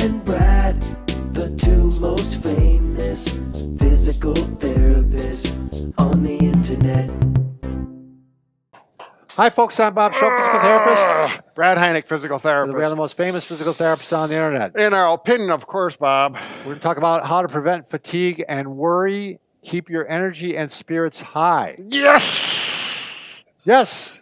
and Brad, the two most famous physical therapists on the internet. Hi, folks. I'm Bob Schrupp, physical therapist. Brad Heineck, physical We are therapist. the most famous physical therapists on the internet. In our opinion, of course, Bob. We're going to talk about how to prevent fatigue and worry, keep your energy and spirits high. Yes! Yes.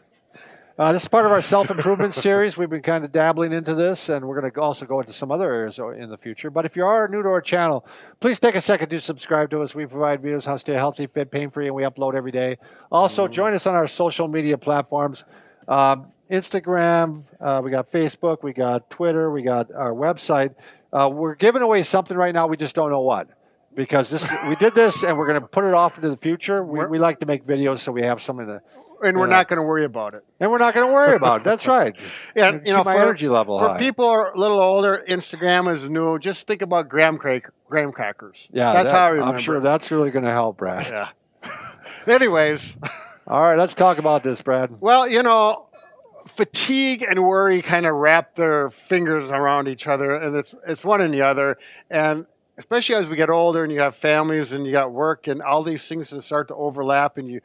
This is part of our self-improvement series. We've been kind of dabbling into this, and we're going to also go into some other areas in the future. But if you are new to our channel, please take a second to subscribe to us. We provide videos on how to stay healthy, fit, pain-free, and we upload every day. Also, join us on our social media platforms. Instagram, we got Facebook, we got Twitter, we got our website. We're giving away something right now. We just don't know what. Because we did this, and we're going to put it off into the future. We like to make videos, so we have something to... And we're not going to worry about it. And we're not going to worry about it. That's right. And keep my energy level high. For people who are a little older, Instagram is new. Just think about graham crackers. Yeah, that's how I remember. I'm sure that's really going to help, Brad. Yeah. Anyways. All right, let's talk about this, Brad. Well, you know, fatigue and worry kind of wrap their fingers around each other, and it's one and the other. And especially as we get older and you have families and you got work and all these things that start to overlap, and you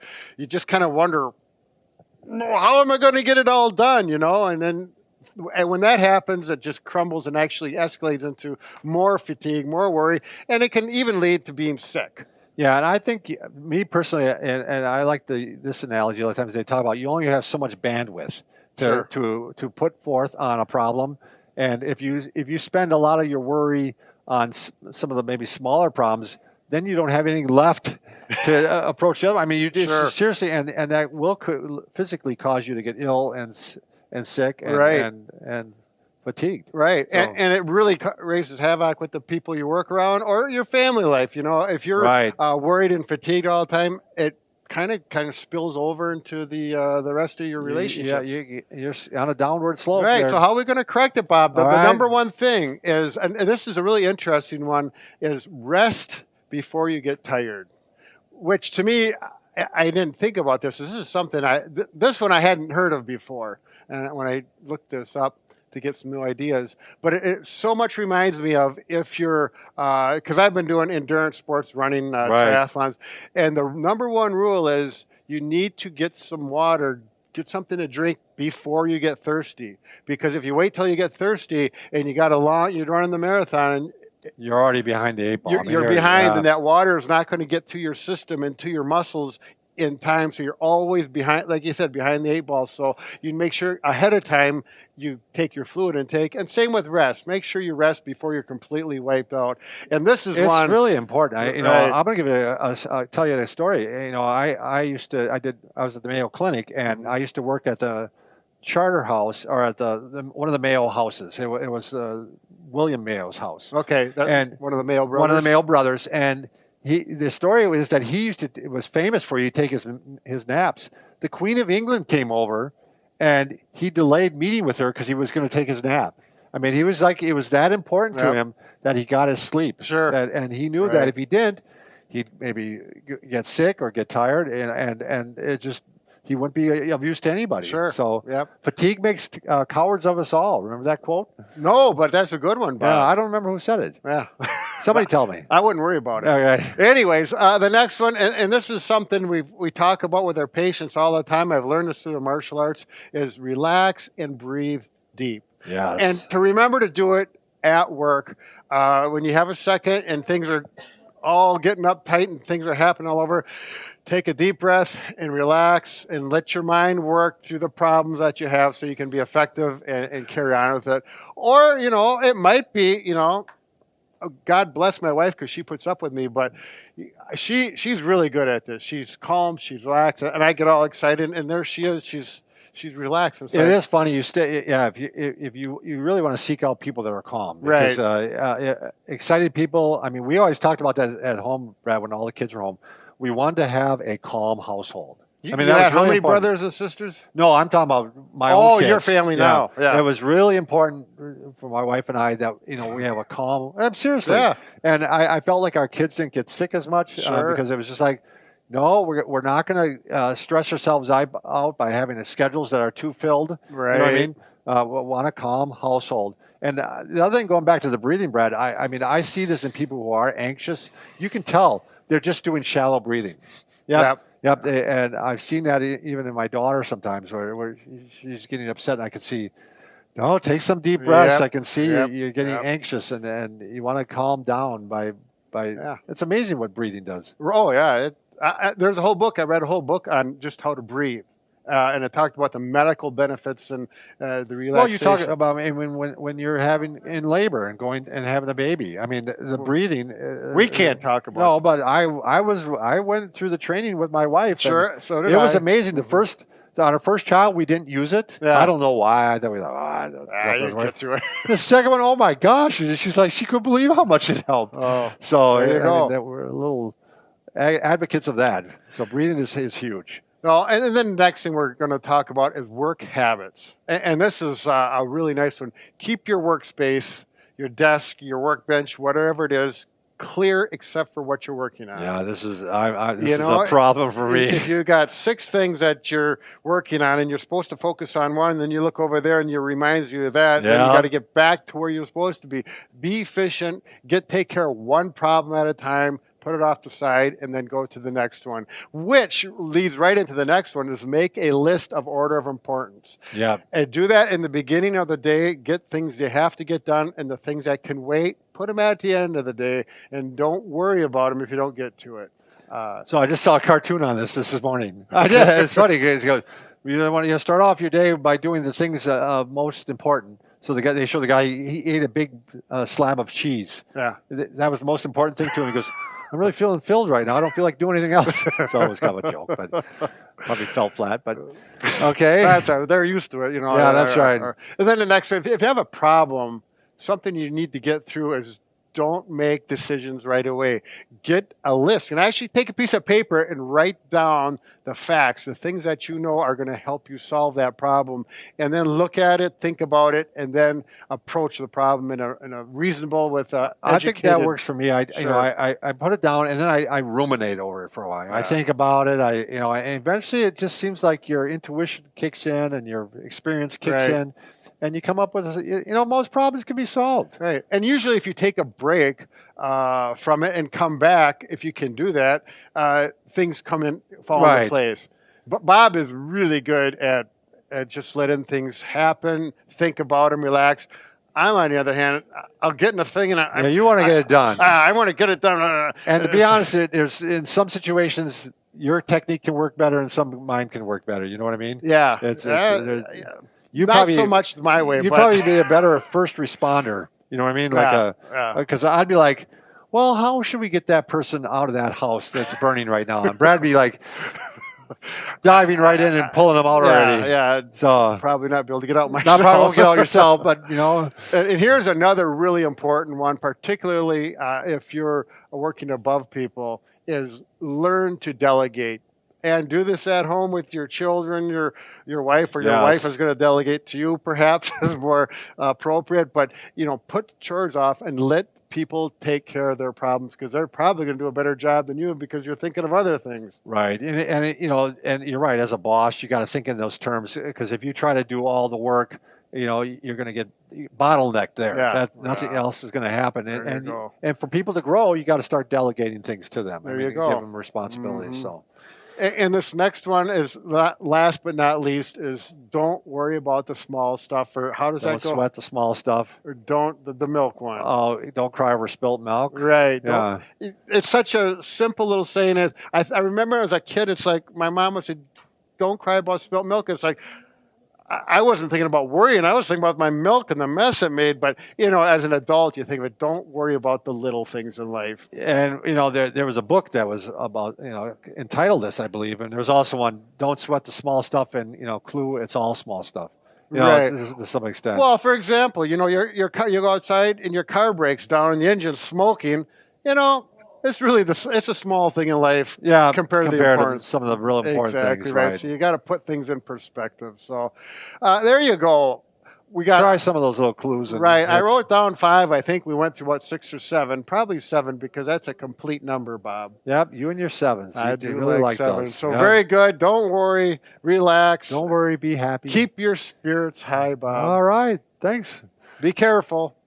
just kind of wonder, how am I going to get it all done, you know? And when that happens, it just crumbles and actually escalates into more fatigue, more worry, and it can even lead to being sick. Yeah, and I think, me personally, and I like this analogy a lot of times, they talk about you only have so much bandwidth to put forth on a problem. And if you spend a lot of your worry on some of the maybe smaller problems, then you don't have anything left to approach the other. I mean, you just seriously, and that will physically cause you to get ill and sick and fatigued. Right, So, and it really raises havoc with the people you work around or your family life. You know, if you're worried and fatigued all the time, it kind of spills over into the rest of your relationships. Yeah, you're on a downward slope. Right. There. So how are we going to correct it, Bob? The number one thing is, and this is a really interesting one, is rest before you get tired. Which to me, I didn't think about this. This is something this one I hadn't heard of before, and when I looked this up to get some new ideas, but it so much reminds me of if you're, because I've been doing endurance sports, running triathlons, and the number one rule is you need to get some water, get something to drink before you get thirsty, because if you wait till you get thirsty and you're running the marathon, you're already behind the eight ball. You're behind, and that water is not going to get to your system and to your muscles in time, so you're always behind, like you said, behind the eight ball. So you make sure ahead of time you take your fluid intake, and same with rest. Make sure you rest before you're completely wiped out. And this is it's really important. I'm going to give it tell you a story. You know, I was at the Mayo Clinic, and I used to work at the Charter House, or at one of the Mayo houses. It was William Mayo's house. Okay, and one of the Mayo brothers. One of the Mayo brothers, and the story was that it was famous for take his naps. The Queen of England came over, and he delayed meeting with her because he was going to take his nap. I mean, he was like, it was that important to him that he got his sleep. Sure. And he knew that if he didn't, he'd maybe get sick or get tired, and it just, he wouldn't be of use to anybody. Sure. So fatigue makes cowards of us all. Remember that quote? No, but that's a good one, Bob. Yeah, I don't remember who said it. Yeah. Somebody tell me. I wouldn't worry about it. Okay. Anyways, the next one, and this is something we talk about with our patients all the time. I've learned this through the martial arts, is relax and breathe deep. Yes. And to remember to do it at work when you have a second and things are all getting uptight and things are happening all over. Take a deep breath and relax and let your mind work through the problems that you have so you can be effective and carry on with it. Or, you know, it might be, you know, God bless my wife because she puts up with me, but she's really good at this. She's calm, she's relaxed, and I get all excited, and there she is. She's relaxed. It is funny. If you really want to seek out people that are calm, because excited people. I mean, we always talked about that at home, Brad, when all the kids were home. We wanted to have a calm household. I mean, that was how many brothers and sisters? No, I'm talking about my own kids. Your family now. Yeah. It was really important for my wife and I that, you know, we have a calm. Seriously. Yeah. And I felt like our kids didn't get sick as much because it was just like, no, we're not going to stress ourselves out by having schedules that are too filled. Right. You know what I mean? We want a calm household. And the other thing, going back to the breathing, Brad, I mean, I see this in people who are anxious. You can tell they're just doing shallow breathing. Yep. And I've seen that even in my daughter sometimes where she's getting upset and I can see, no, take some deep breaths. I can see you're getting anxious and you want to calm down by it's amazing what breathing does. Oh, yeah. There's a whole book. I read a whole book on just how to breathe. And it talked about the medical benefits and the relaxation. Well, you talk about when you're in labor and going and having a baby. I mean, the breathing. We can't talk about. No, but I went through the training with my wife. Sure, so did I. It was amazing. On our first child, we didn't use it. Yeah. I don't know why. I thought we thought, you get through it. The second one, oh my gosh! She's like, she couldn't believe how much it helped. Oh, so there you go. Mean, we're a little advocates of that. So breathing is huge. No, and then the next thing we're going to talk about is work habits. And this is a really nice one. Keep your workspace, your desk, your workbench, whatever it is, clear except for what you're working on. Yeah, this is a problem for me. If you got 6 things that you're working on and you're supposed to focus on one, then you look over there and it reminds you of that. Then you got to get back to where you're supposed to be. Be efficient. Take care of one problem at a time. Put it off the side, and then go to the next one, which leads right into the next one, is make a list of order of importance. Yeah. And do that in the beginning of the day. Get things you have to get done, and the things that can wait, put them at the end of the day, and don't worry about them if you don't get to it. So I just saw a cartoon on this morning. I did. It's funny because you want to start off your day by doing the things most important. So they show the guy, he ate a big slab of cheese. Yeah. That was the most important thing to him. He goes, I'm really feeling filled right now. I don't feel like doing anything else. So it was kind of a joke, but probably fell flat. But okay. That's right. They're used to it, Yeah, that's right. And then the next thing, if you have a problem, something you need to get through is don't make decisions right away. Get a list and actually take a piece of paper and write down the facts, the things that you know are going to help you solve that problem, and then look at it, think about it, and then approach the problem in a reasonable I think that works for me. I put it down and then I ruminate over it for a while. Yeah. I think about it. And eventually it just seems like your intuition kicks in and your experience kicks in. And you come up with, most problems can be solved. Right. And usually if you take a break from it and come back, if you can do that, things fall into place. But Bob is really good at just letting things happen, think about them, relax. I'm, on the other hand, I'll get in a thing and you want to get it done. I want to get it done. And to be honest, there's in some situations, your technique can work better and some mine can work better. You know what I mean? Yeah. Not so much my way. You'd probably be a better first responder. You know what I mean? Because I'd be like, well, how should we get that person out of that house that's burning right now? And Brad'd be like, diving right in and pulling them out already. Yeah. So probably not be able to get out myself. Probably won't get out yourself, but And here's another really important one, particularly if you're working above people, is learn to delegate. And do this at home with your children, your wife, or your wife is going to delegate to you, perhaps, is more appropriate. But, put chores off and let people take care of their problems because they're probably going to do a better job than you because you're thinking of other things. Right. And you're right. As a boss, you got to think in those terms because if you try to do all the work, you're going to get bottlenecked there. Yeah. Nothing else is going to happen. And for people to grow, you got to start delegating things to them. There you go. Give them responsibilities. Mm-hmm. So. And this next one is last but not least is don't worry about the small stuff. Or how does that go? Don't sweat the small stuff. Or don't the milk one. Oh, don't cry over spilt milk. Right. Yeah. It's such a simple little saying. I remember as a kid, it's like my mom would say, "Don't cry about spilt milk." It's like I wasn't thinking about worrying. I was thinking about my milk and the mess it made. But, as an adult, you think of it, don't worry about the little things in life. And, there was a book that was about, entitled this, I believe. And there was also one, Don't Sweat the Small Stuff. And, Clue, it's all small stuff. Right. To some extent. Well, for example, your car, you go outside and your car breaks down and the engine's smoking, it's really it's a small thing in life compared to some of the real important things. Exactly right. So you got to put things in perspective. So there you go. We got try some of those little clues. Right. I wrote down 5. I think we went through 6 or 7, probably 7 because that's a complete number, Bob. Yep. You and your 7s. I do really like 7. those. So very good. Don't worry. Relax. Don't worry. Be happy. Keep your spirits high, Bob. All right. Thanks. Be careful.